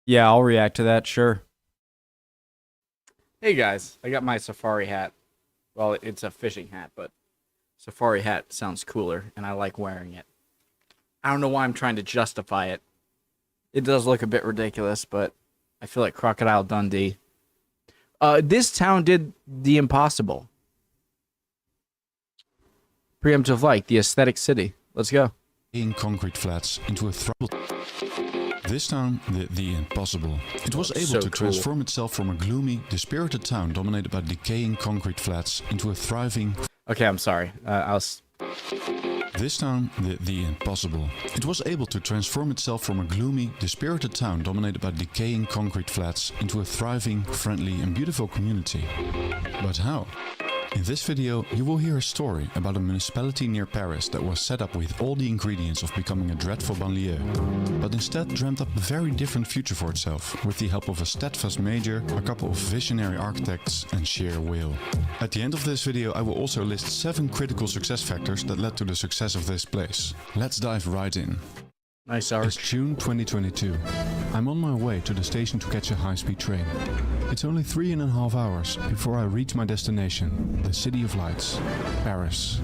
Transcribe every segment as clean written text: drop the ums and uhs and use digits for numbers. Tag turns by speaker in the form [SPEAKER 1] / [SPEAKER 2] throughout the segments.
[SPEAKER 1] Yeah, I'll react to that, sure. Hey guys, I got my safari hat. Well, it's a fishing hat, but safari hat sounds cooler, and I like wearing it. I don't know why I'm trying to justify it. It does look a bit ridiculous, but I feel like Crocodile Dundee. This town did the impossible. Preemptive like, the aesthetic city. Let's go.
[SPEAKER 2] In concrete flats into a throttle. This town did the impossible. It was able
[SPEAKER 1] So
[SPEAKER 2] to
[SPEAKER 1] cool.
[SPEAKER 2] transform itself from a gloomy, dispirited town dominated by decaying concrete flats into a thriving.
[SPEAKER 1] Okay, I'm sorry.
[SPEAKER 2] This town did the impossible. It was able to transform itself from a gloomy, dispirited town dominated by decaying concrete flats into a thriving, friendly and beautiful community. But how? In this video you will hear a story about a municipality near Paris that was set up with all the ingredients of becoming a dreadful banlieue, but instead dreamt up a very different future for itself, with the help of a steadfast mayor, a couple of visionary architects and sheer will. At the end of this video I will also list 7 critical success factors that led to the success of this place. Let's dive right in.
[SPEAKER 1] Nice
[SPEAKER 2] It's
[SPEAKER 1] arch.
[SPEAKER 2] June 2022. I'm on my way to the station to catch a high-speed train. It's only 3.5 hours before I reach my destination, the City of Lights, Paris.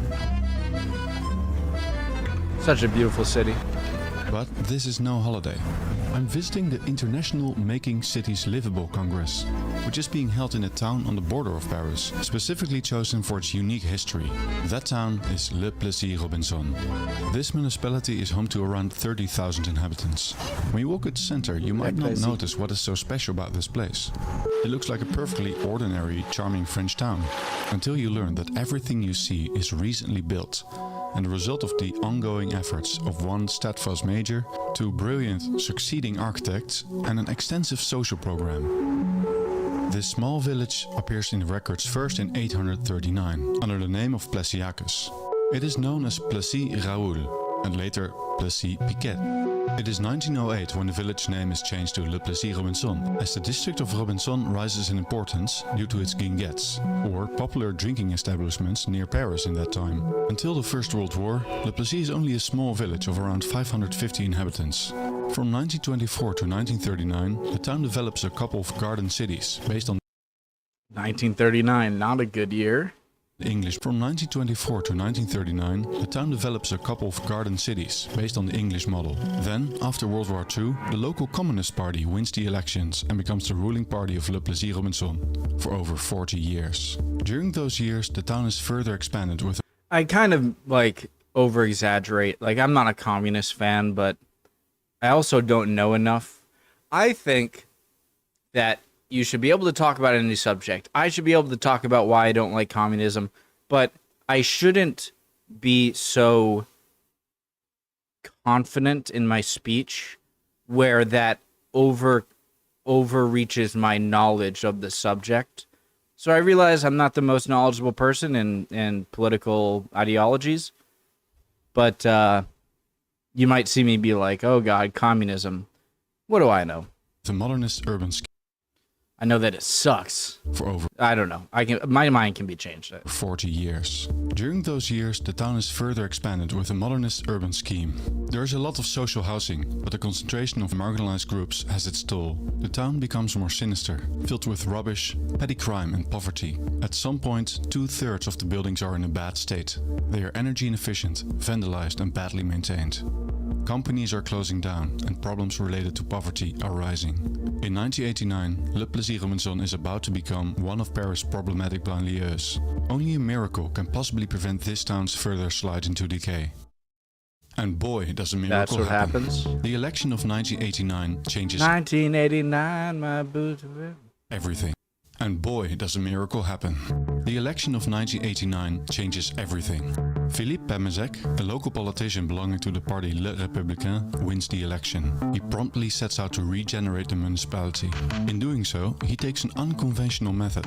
[SPEAKER 1] Such a beautiful city.
[SPEAKER 2] But this is no holiday. I'm visiting the International Making Cities Livable Congress, which is being held in a town on the border of Paris, specifically chosen for its unique history. That town is Le Plessis-Robinson. This municipality is home to around 30,000 inhabitants. When you walk at the center, you might not notice what is so special about this place. It looks like a perfectly ordinary, charming French town, until you learn that everything you see is recently built, and the result of the ongoing efforts of one steadfast mayor, 2 brilliant succeeding architects and an extensive social program. This small village appears in the records first in 839 under the name of Plessiacus. It is known as Plessis Raoul and later Plessis Piquet. It is 1908 when the village name is changed to Le Plessis-Robinson, as the district of Robinson rises in importance due to its guinguettes, or popular drinking establishments near Paris in that time. Until the First World War, Le Plessis is only a small village of around 550 inhabitants. From 1924 to 1939, the town develops a couple of garden cities based on
[SPEAKER 1] 1939, not a good year.
[SPEAKER 2] English. From 1924 to 1939, the town develops a couple of garden cities based on the English model. Then, after World War II, the local Communist Party wins the elections and becomes the ruling party of Le Plessis-Robinson for over 40 years. During those years, the town is further expanded with
[SPEAKER 1] I kind of like over exaggerate. Like, I'm not a communist fan, but I also don't know enough. I think that you should be able to talk about any subject. I should be able to talk about why I don't like communism, but I shouldn't be so confident in my speech where that overreaches my knowledge of the subject. So I realize I'm not the most knowledgeable person in political ideologies, but you might see me be like, oh God, communism. What do I know?
[SPEAKER 2] the modernist urban scheme
[SPEAKER 1] I know that it sucks.
[SPEAKER 2] for over
[SPEAKER 1] I don't know. My mind can be changed.
[SPEAKER 2] 40 years. During those years, the town is further expanded with a modernist urban scheme. There is a lot of social housing, but the concentration of marginalized groups has its toll. The town becomes more sinister, filled with rubbish, petty crime and poverty. At some point, 2/3 of the buildings are in a bad state. They are energy inefficient, vandalized and badly maintained. Companies are closing down and problems related to poverty are rising. In 1989, Le Plessis-Robinson is about to become one of Paris' problematic banlieues. Only a miracle can possibly prevent this town's further slide into decay. And boy, does a miracle
[SPEAKER 1] That's what
[SPEAKER 2] happen.
[SPEAKER 1] happens.
[SPEAKER 2] The election of 1989 changes
[SPEAKER 1] 1989, my boots.
[SPEAKER 2] everything. And boy, does a miracle happen. The election of 1989 changes everything. Philippe Pemezec, a local politician belonging to the party Le Républicain, wins the election. He promptly sets out to regenerate the municipality. In doing so, he takes an unconventional method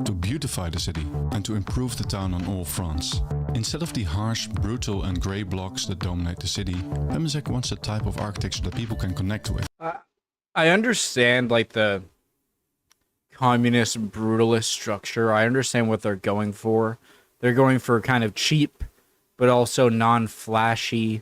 [SPEAKER 2] to beautify the city and to improve the town on all fronts. Instead of the harsh, brutal and grey blocks that dominate the city, Pemezec wants a type of architecture that people can connect with.
[SPEAKER 1] I understand like the communist brutalist structure. I understand what they're going for. They're going for kind of cheap, but also non-flashy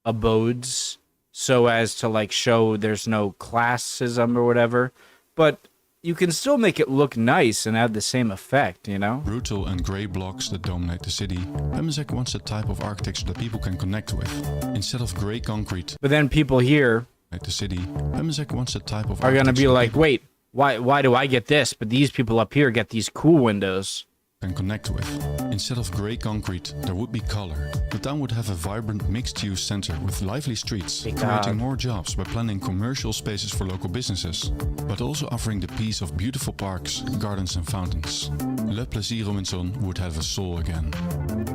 [SPEAKER 1] abodes so as to like show there's no classism or whatever, but you can still make it look nice and have the same effect, you know?
[SPEAKER 2] Brutal and grey blocks that dominate the city, Pemezek wants a type of architecture that people can connect with. Instead of grey concrete,
[SPEAKER 1] But then people here
[SPEAKER 2] the city, Pemezek wants a type of
[SPEAKER 1] are gonna be
[SPEAKER 2] architecture
[SPEAKER 1] like, wait, why do I get this, but these people up here get these cool windows?
[SPEAKER 2] can connect with. Instead of grey concrete, there would be color. The town would have a vibrant mixed-use center with lively streets, creating more jobs by planning commercial spaces for local businesses, but also offering the peace of beautiful parks, gardens and fountains. Le Plaisir Robinson would have a soul again.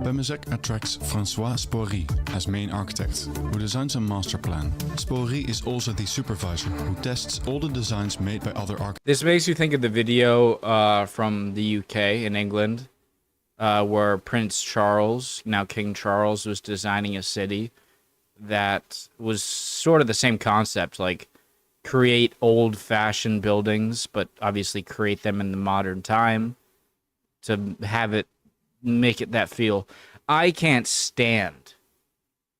[SPEAKER 2] Pemezek attracts François Spory as main architect, who designs a master plan. Spory is also the supervisor, who tests all the designs made by other architects.
[SPEAKER 1] This makes you think of the video from the UK in England, where Prince Charles, now King Charles, was designing a city that was sort of the same concept, like create old-fashioned buildings, but obviously create them in the modern time to have it, make it that feel. I can't stand,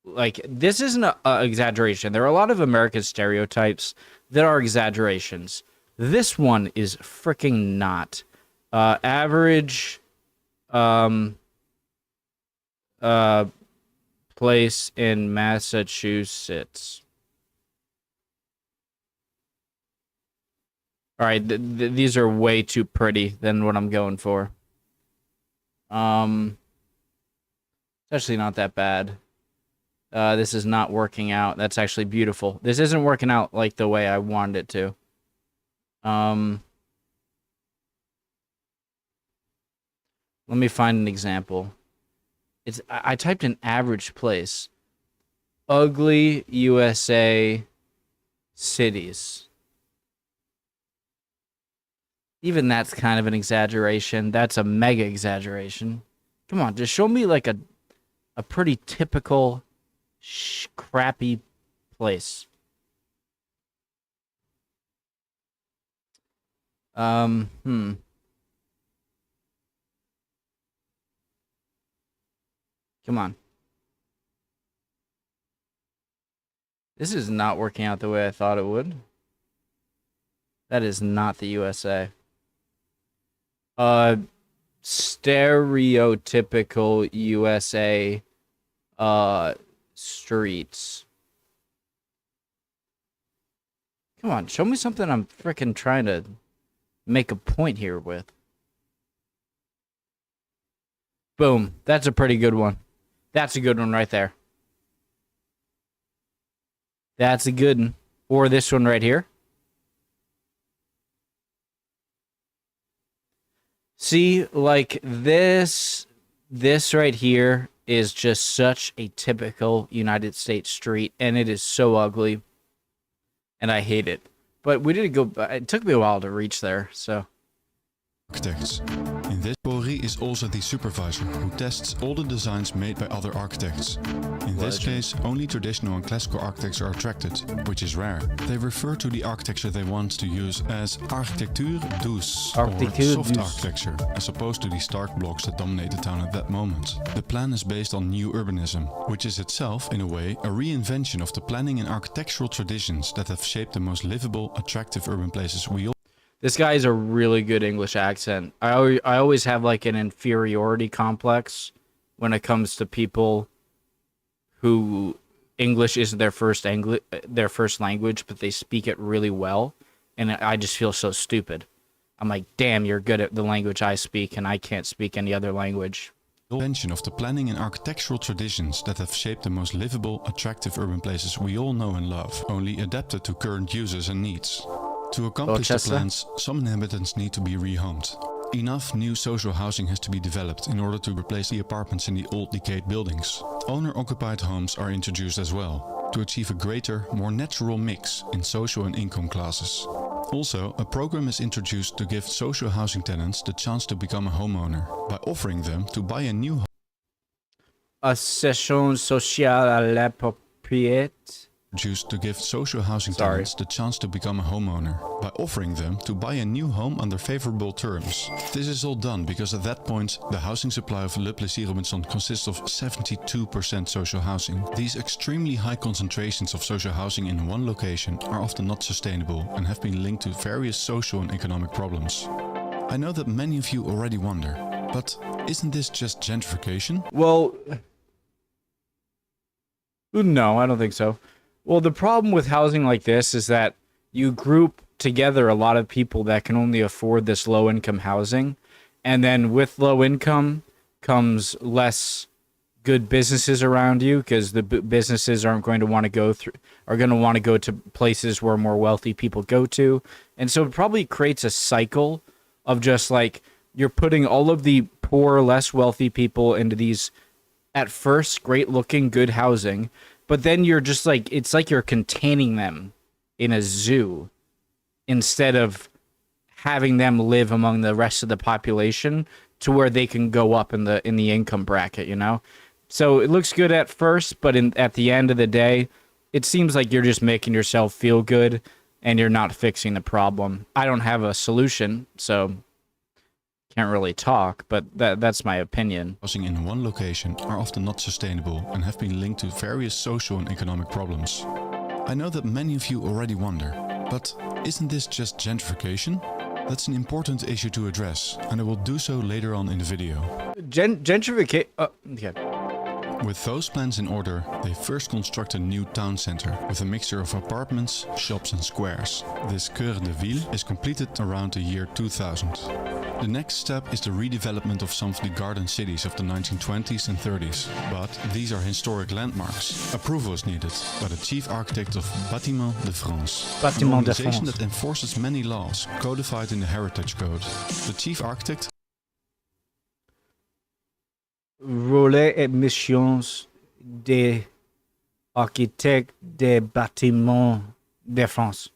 [SPEAKER 1] like, this isn't an exaggeration. There are a lot of American stereotypes that are exaggerations. This one is freaking not. Average place in Massachusetts. All right, these are way too pretty than what I'm going for. It's actually not that bad. This is not working out. That's actually beautiful. This isn't working out like the way I wanted it to. Let me find an example. I typed in average place. Ugly USA cities. Even that's kind of an exaggeration. That's a mega exaggeration. Come on, just show me like a pretty typical crappy place. Come on. This is not working out the way I thought it would. That is not the USA. Stereotypical USA streets. Come on, show me something I'm freaking trying to make a point here with. Boom. That's a pretty good one. That's a good one right there. That's a good one. Or this one right here. See, like this right here is just such a typical United States street, and it is so ugly, and I hate it. But we did go. It took me a while to reach there, so.
[SPEAKER 2] Architects. In this, Spory is also the supervisor who tests all the designs made by other architects. In this case, only traditional and classical architects are attracted, which is rare. They refer to the architecture they want to use as architecture douce, or soft architecture, as opposed to the stark blocks that dominate the town at that moment. The plan is based on new urbanism, which is itself, in a way, a reinvention of the planning and architectural traditions that have shaped the most livable, attractive urban places we all.
[SPEAKER 1] This guy has a really good English accent. I always have like an inferiority complex when it comes to people who English isn't their first language, but they speak it really well, and I just feel so stupid. I'm like, damn, you're good at the language I speak, and I can't speak any other language.
[SPEAKER 2] Invention of the planning and architectural traditions that have shaped the most livable, attractive urban places we all know and love, only adapted to current uses and needs. To accomplish the plans, some inhabitants need to be rehomed. Enough new social housing has to be developed in order to replace the apartments in the old decayed buildings. Owner-occupied homes are introduced as well, to achieve a greater, more natural mix in social and income classes. Also, a program is introduced to give social housing tenants the chance to become a homeowner, by offering them to buy a new home.
[SPEAKER 1] Accession sociale à la propriété.
[SPEAKER 2] Choose to give social housing tenants the chance to become a homeowner by offering them to buy a new home under favorable terms. This is all done because at that point the housing supply of Le Plessis-Robinson consists of 72% social housing. These extremely high concentrations of social housing in one location are often not sustainable and have been linked to various social and economic problems. I know that many of you already wonder, but isn't this just gentrification?
[SPEAKER 1] Well, no, I don't think so. Well, the problem with housing like this is that you group together a lot of people that can only afford this low-income housing, and then with low income comes less good businesses around you because the businesses aren't going to want to go to places where more wealthy people go to, and so it probably creates a cycle of just like you're putting all of the poor, less wealthy people into these at first great-looking, good housing. But then you're just like, it's like you're containing them in a zoo instead of having them live among the rest of the population to where they can go up in the income bracket, you know? So it looks good at first, but at the end of the day, it seems like you're just making yourself feel good and you're not fixing the problem. I don't have a solution, so can't really talk, but that's my opinion.
[SPEAKER 2] Housing in one location are often not sustainable and have been linked to various social and economic problems. I know that many of you already wonder, but isn't this just gentrification? That's an important issue to address, and I will do so later on in the video.
[SPEAKER 1] Gentrification. Okay.
[SPEAKER 2] With those plans in order, they first construct a new town centre with a mixture of apartments, shops and squares. This cœur de ville is completed around the year 2000. The next step is the redevelopment of some of the garden cities of the 1920s and 30s. But these are historic landmarks. Approval is needed by the chief architect of Bâtiment de France, an organization that enforces many laws codified in the Heritage Code. The chief architect
[SPEAKER 1] Rôle et missions des architectes des bâtiments de France.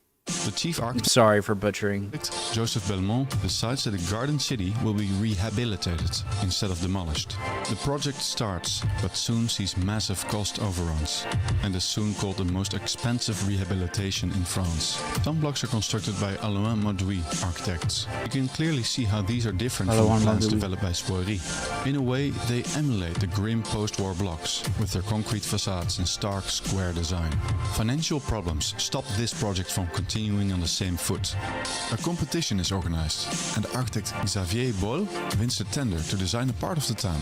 [SPEAKER 2] The chief architect,
[SPEAKER 1] sorry for butchering,
[SPEAKER 2] Joseph Belmont, decides that the garden city will be rehabilitated instead of demolished. The project starts, but soon sees massive cost overruns, and is soon called the most expensive rehabilitation in France. Some blocks are constructed by Alain Madouy architects. You can clearly see how these are different from the plans developed by Spoiry. In a way, they emulate the grim post-war blocks, with their concrete facades and stark square design. Financial problems stopped this project from continuing on the same foot. A competition is organized, and architect Xavier Boll wins the tender to design a part of the town,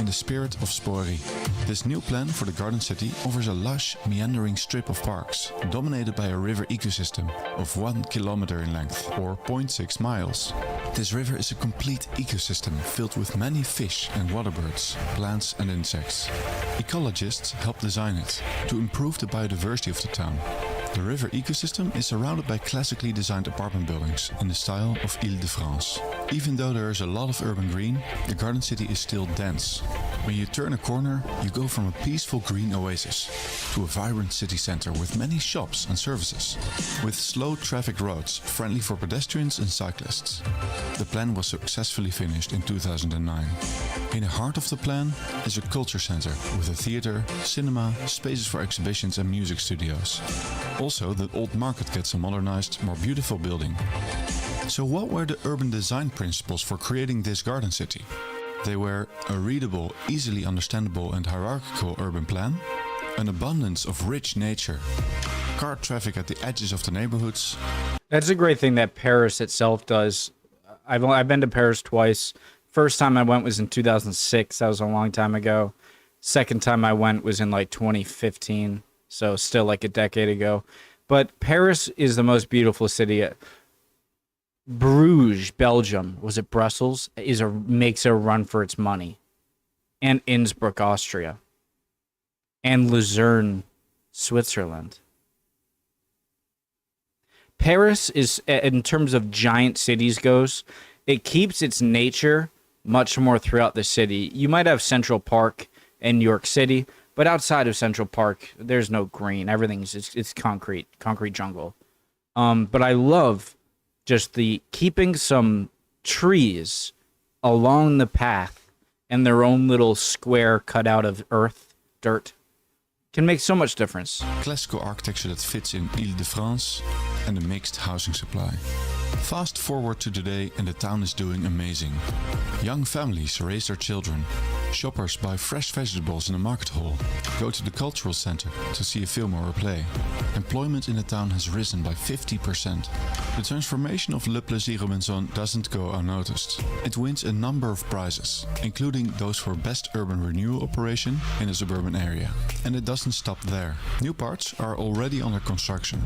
[SPEAKER 2] in the spirit of Spoiry. This new plan for the garden city offers a lush, meandering strip of parks, dominated by a river ecosystem of 1 kilometer in length, or 0.6 miles. This river is a complete ecosystem filled with many fish and waterbirds, plants and insects. Ecologists helped design it to improve the biodiversity of the town. The river ecosystem is surrounded by classically designed apartment buildings in the style of Île-de-France. Even though there is a lot of urban green, the garden city is still dense. When you turn a corner, you go from a peaceful green oasis to a vibrant city center with many shops and services, with slow traffic roads friendly for pedestrians and cyclists. The plan was successfully finished in 2009. In the heart of the plan is a culture center with a theater, cinema, spaces for exhibitions and music studios. Also, the old market gets a modernized, more beautiful building. So what were the urban design principles for creating this garden city? They were a readable, easily understandable and hierarchical urban plan, an abundance of rich nature, car traffic at the edges of the neighborhoods.
[SPEAKER 1] That's a great thing that Paris itself does. I've been to Paris twice. First time I went was in 2006. That was a long time ago. Second time I went was in like 2015. So still like a decade ago. But Paris is the most beautiful city. Bruges, Belgium, was it Brussels? Makes a run for its money. And Innsbruck, Austria. And Luzerne, Switzerland. Paris is, in terms of giant cities goes, it keeps its nature much more throughout the city. You might have Central Park in New York City, but outside of Central Park, there's no green. Everything's it's concrete jungle. But I love just the keeping some trees along the path and their own little square cut out of dirt. can make so much difference.
[SPEAKER 2] Classical architecture that fits in Ile-de-France, and a mixed housing supply. Fast forward to today and the town is doing amazing. Young families raise their children. Shoppers buy fresh vegetables in the market hall. Go to the cultural center to see a film or a play. Employment in the town has risen by 50%. The transformation of Le Plessis-Robinson doesn't go unnoticed. It wins a number of prizes, including those for Best Urban Renewal Operation in a suburban area. And it doesn't stop there. New parts are already under construction.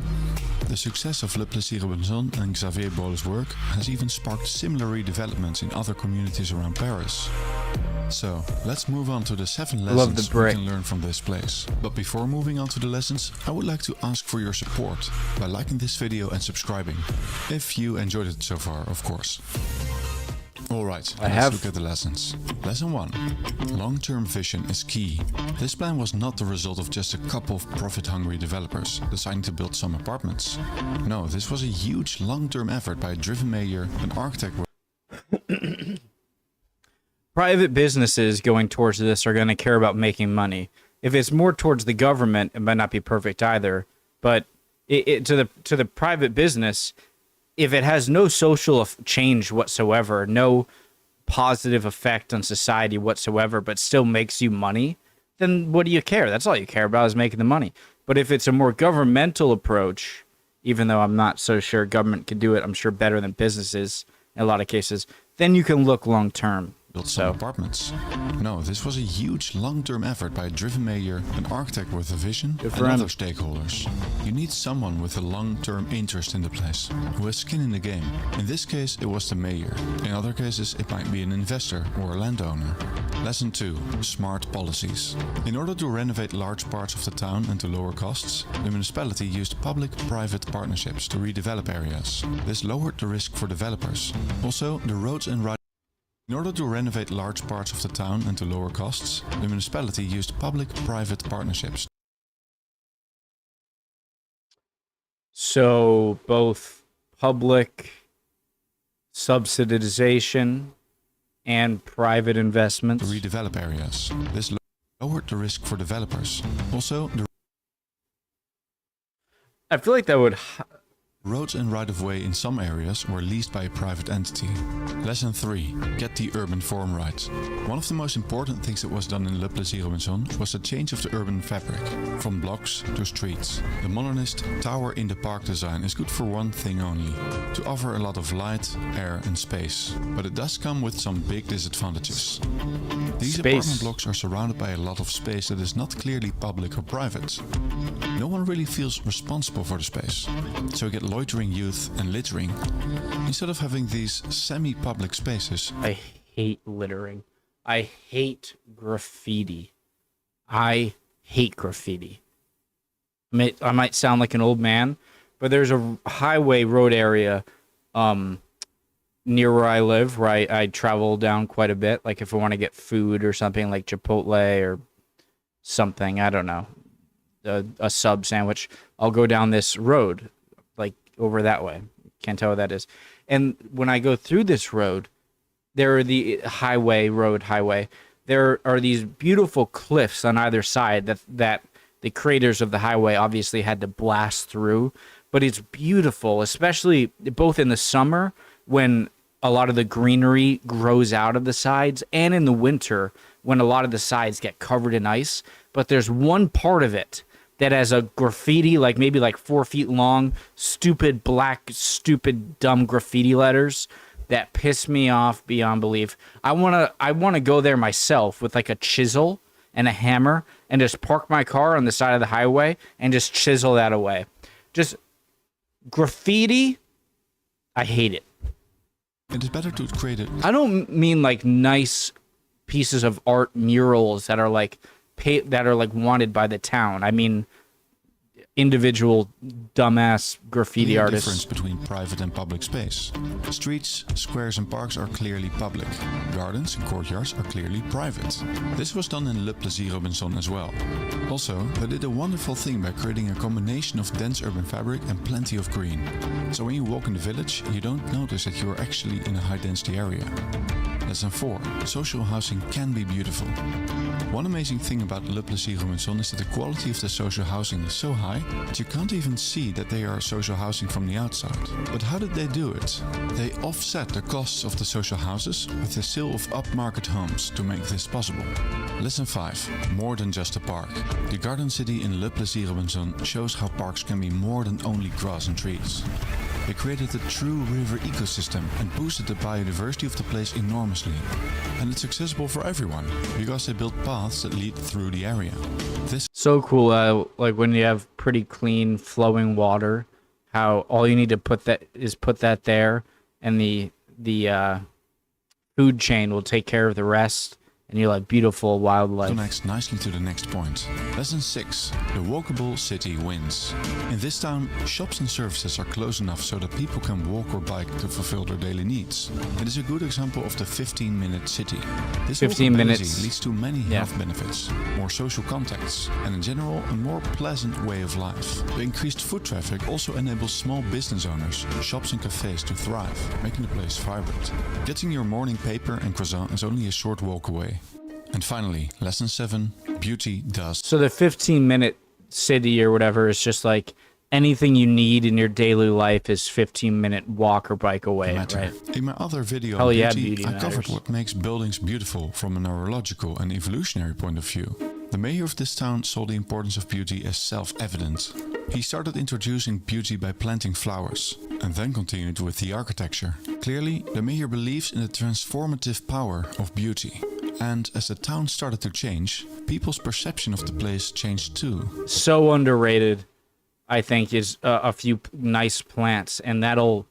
[SPEAKER 2] The success of Le Plessis-Robinson and Xavier Bolle's work has even sparked similar redevelopments in other communities around Paris. So, let's move on to the 7 lessons we can learn from this place. But before moving on to the lessons, I would like to ask for your support by liking this video and subscribing. If you enjoyed it so far, of course. Alright, let's look at the lessons. Lesson 1. Long-term vision is key. This plan was not the result of just a couple of profit-hungry developers deciding to build some apartments. No, this was a huge long-term effort by a driven mayor, an architect.
[SPEAKER 1] Private businesses going towards this are going to care about making money. If it's more towards the government, it might not be perfect either. But to the private business, if it has no social change whatsoever, no positive effect on society whatsoever, but still makes you money, then what do you care? That's all you care about is making the money. But if it's a more governmental approach, even though I'm not so sure government can do it, I'm sure better than businesses in a lot of cases, then you can look long term.
[SPEAKER 2] Built some apartments. No, this was a huge long-term effort by a driven mayor, an architect with a vision, and other stakeholders. You need someone with a long-term interest in the place, who has skin in the game. In this case, it was the mayor. In other cases, it might be an investor or a landowner. Lesson 2. Smart policies. In order to renovate large parts of the town and to lower costs, the municipality used public-private partnerships to redevelop areas. This lowered the risk for developers. Also, the roads and In order to renovate large parts of the town and to lower costs, the municipality used public-private partnerships.
[SPEAKER 1] So both public subsidization and private investments
[SPEAKER 2] To redevelop areas. This lowered the risk for developers. Also,
[SPEAKER 1] I feel like that would...
[SPEAKER 2] roads and right-of-way in some areas were leased by a private entity. Lesson 3. Get the urban form right. One of the most important things that was done in Le Plessis-Robinson was the change of the urban fabric, from blocks to streets. The modernist tower in the park design is good for one thing only, to offer a lot of light, air and space. But it does come with some big disadvantages. These apartment blocks are surrounded by a lot of space that is not clearly public or private. No one really feels responsible for the space, so you get loitering youth and littering. Instead of having these semi-public spaces...
[SPEAKER 1] I hate littering. I hate graffiti. I hate graffiti. I might sound like an old man, but there's a highway road area near where I live, where I travel down quite a bit. Like if I want to get food or something like Chipotle or something, I don't know, a sub sandwich, I'll go down this road, like over that way. Can't tell what that is. And when I go through this road, there are the highway. There are these beautiful cliffs on either side that the creators of the highway obviously had to blast through. But it's beautiful, especially both in the summer when a lot of the greenery grows out of the sides, and in the winter when a lot of the sides get covered in ice. But there's one part of it that has a graffiti, like maybe like 4 feet long, stupid dumb graffiti letters that piss me off beyond belief. I wanna go there myself with like a chisel and a hammer and just park my car on the side of the highway and just chisel that away. Just graffiti, I hate it.
[SPEAKER 2] It is better to create it.
[SPEAKER 1] I don't mean like nice pieces of art murals that are like wanted by the town. I mean individual dumbass graffiti artists.
[SPEAKER 2] Difference between private and public space. Streets, squares and parks are clearly public. Gardens and courtyards are clearly private. This was done in Le Plessis-Robinson as well. Also, they did a wonderful thing by creating a combination of dense urban fabric and plenty of green. So when you walk in the village, you don't notice that you are actually in a high density area. Lesson 4. Social housing can be beautiful. One amazing thing about Le Plessis-Robinson is that the quality of the social housing is so high that you can't even see that they are social housing from the outside. But how did they do it? They offset the costs of the social houses with the sale of upmarket homes to make this possible. Lesson 5. More than just a park. The garden city in Le Plessis-Robinson shows how parks can be more than only grass and trees. They created a true river ecosystem and boosted the biodiversity of the place enormously. And it's accessible for everyone, because they built paths that lead through the area. This
[SPEAKER 1] So cool, like when you have pretty clean flowing water, how all you need to put that there, and the food chain will take care of the rest, and you have beautiful wildlife.
[SPEAKER 2] connects nicely to the next point. Lesson 6. The walkable city wins. In this town, shops and services are close enough so that people can walk or bike to fulfill their daily needs. It is a good example of the 15-minute city. This
[SPEAKER 1] 15
[SPEAKER 2] walkability
[SPEAKER 1] minutes.
[SPEAKER 2] leads to many health benefits, more social contacts, and in general, a more pleasant way of life. The increased foot traffic also enables small business owners, shops and cafes to thrive, making the place vibrant. Getting your morning paper and croissant is only a short walk away. And finally, lesson 7, beauty does.
[SPEAKER 1] So the 15-minute city or whatever is just like anything you need in your daily life is 15-minute walk or bike away, right?
[SPEAKER 2] In my other video
[SPEAKER 1] Hell
[SPEAKER 2] on
[SPEAKER 1] yeah,
[SPEAKER 2] beauty,
[SPEAKER 1] beauty
[SPEAKER 2] I covered
[SPEAKER 1] matters.
[SPEAKER 2] what makes buildings beautiful from a neurological and evolutionary point of view. The mayor of this town saw the importance of beauty as self-evident. He started introducing beauty by planting flowers, and then continued with the architecture. Clearly, the mayor believes in the transformative power of beauty. And as the town started to change, people's perception of the place changed too.
[SPEAKER 1] So underrated, I think, is a few nice plants, and that'll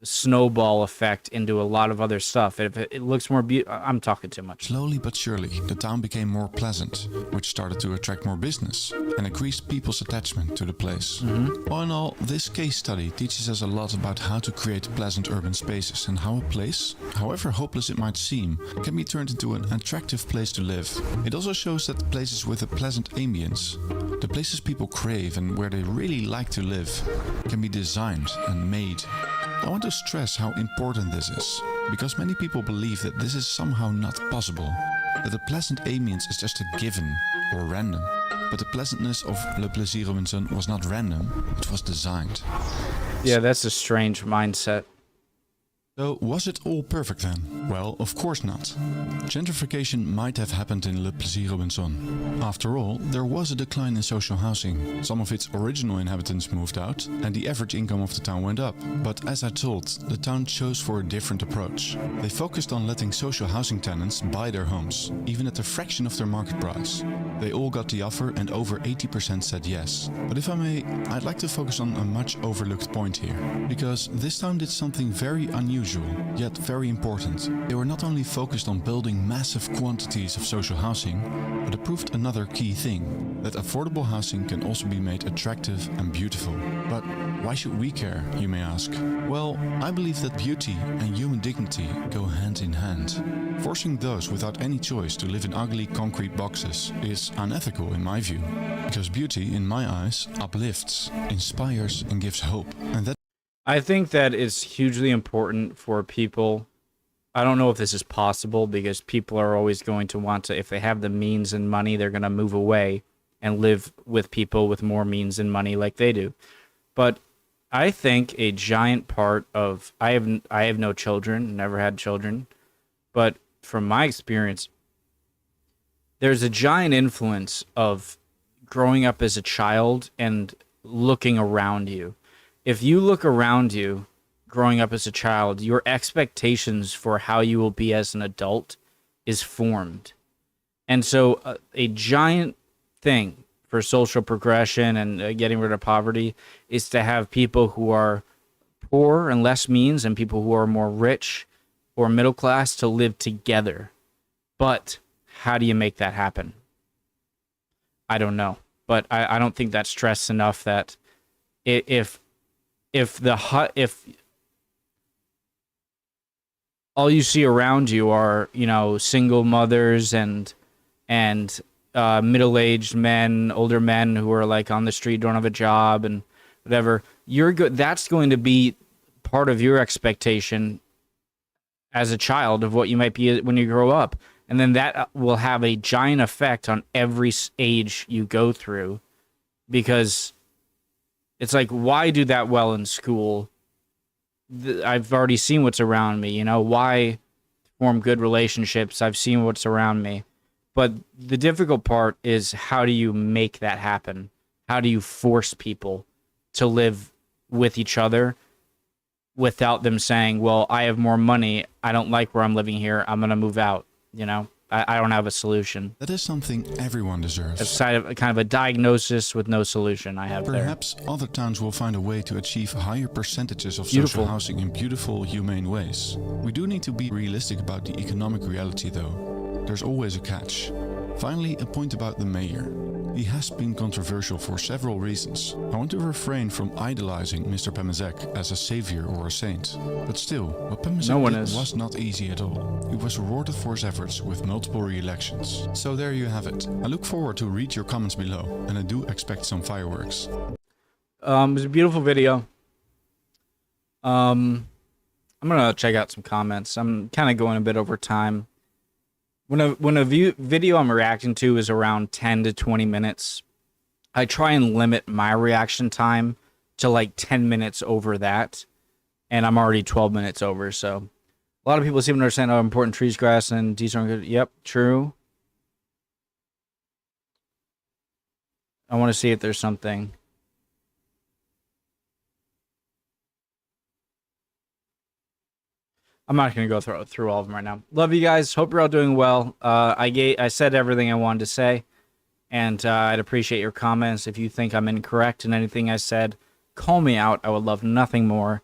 [SPEAKER 1] snowball effect into a lot of other stuff. If it looks more beautiful, I'm talking too much.
[SPEAKER 2] Slowly but surely, the town became more pleasant, which started to attract more business and increased people's attachment to the place. All in all, this case study teaches us a lot about how to create pleasant urban spaces and how a place, however hopeless it might seem, can be turned into an attractive place to live. It also shows that places with a pleasant ambience, the places people crave and where they really like to live, can be designed and made. I want to stress how important this is, because many people believe that this is somehow not possible, that a pleasant ambience is just a given or random. But the pleasantness of Le Plessis-Robinson was not random, it was designed.
[SPEAKER 1] Yeah, that's a strange mindset.
[SPEAKER 2] So, was it all perfect then? Well, of course not. Gentrification might have happened in Le Plessis-Robinson. After all, there was a decline in social housing. Some of its original inhabitants moved out, and the average income of the town went up. But as I told, the town chose for a different approach. They focused on letting social housing tenants buy their homes, even at a fraction of their market price. They all got the offer and over 80% said yes. But if I may, I'd like to focus on a much overlooked point here. Because this town did something very unusual, yet very important. They were not only focused on building massive quantities of social housing, but it proved another key thing, that affordable housing can also be made attractive and beautiful. But why should we care, you may ask? Well, I believe that beauty and human dignity go hand in hand. Forcing those without any choice to live in ugly concrete boxes is unethical in my view, because beauty, in my eyes, uplifts, inspires and gives hope. And that
[SPEAKER 1] I think that is hugely important for people. I don't know if this is possible, because people are always going to want to, if they have the means and money, they're going to move away and live with people with more means and money like they do. But I think a giant part of, I have no children, never had children, but from my experience, there's a giant influence of growing up as a child and looking around you. If you look around you growing up as a child, your expectations for how you will be as an adult is formed. And so a giant thing for social progression and getting rid of poverty is to have people who are poor and less means and people who are more rich or middle class to live together. But how do you make that happen? I don't know. But I don't think that's stressed enough that if all you see around you are, single mothers and middle-aged men, older men who are like on the street, don't have a job and whatever, that's going to be part of your expectation as a child of what you might be when you grow up. And then that will have a giant effect on every age you go through, because it's like, why do that well in school? I've already seen what's around me, you know, why form good relationships? I've seen what's around me. But the difficult part is, how do you make that happen? How do you force people to live with each other without them saying, well, I have more money, I don't like where I'm living here, I'm going to move out, you know? I don't have a solution.
[SPEAKER 2] That is something everyone deserves.
[SPEAKER 1] It's kind of a diagnosis with no solution I have there.
[SPEAKER 2] Perhaps other towns will find a way to achieve higher percentages of social housing in beautiful, humane ways. We do need to be realistic about the economic reality though. There's always a catch. Finally, a point about the mayor. He has been controversial for several reasons. I want to refrain from idolizing Mr. Pemezek as a savior or a saint. But still, what Pemezek did was not easy at all. He was rewarded for his efforts with multiple re-elections. So there you have it. I look forward to read your comments below, and I do expect some fireworks.
[SPEAKER 1] It was a beautiful video. I'm gonna check out some comments. I'm kind of going a bit over time. When a video I'm reacting to is around 10 to 20 minutes, I try and limit my reaction time to like 10 minutes over that, and I'm already 12 minutes over. So a lot of people seem to understand how important trees, grass, and these are good. Yep, true. I want to see if there's something. I'm not going to go through all of them right now. Love you guys. Hope you're all doing well. I said everything I wanted to say, and I'd appreciate your comments. If you think I'm incorrect in anything I said, call me out. I would love nothing more.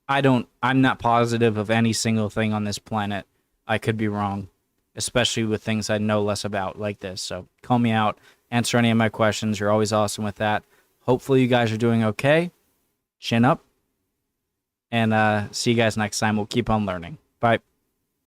[SPEAKER 1] I'm not positive of any single thing on this planet. I could be wrong, especially with things I know less about like this. So call me out. Answer any of my questions. You're always awesome with that. Hopefully you guys are doing okay. Chin up. And see you guys next time. We'll keep on learning. Bye.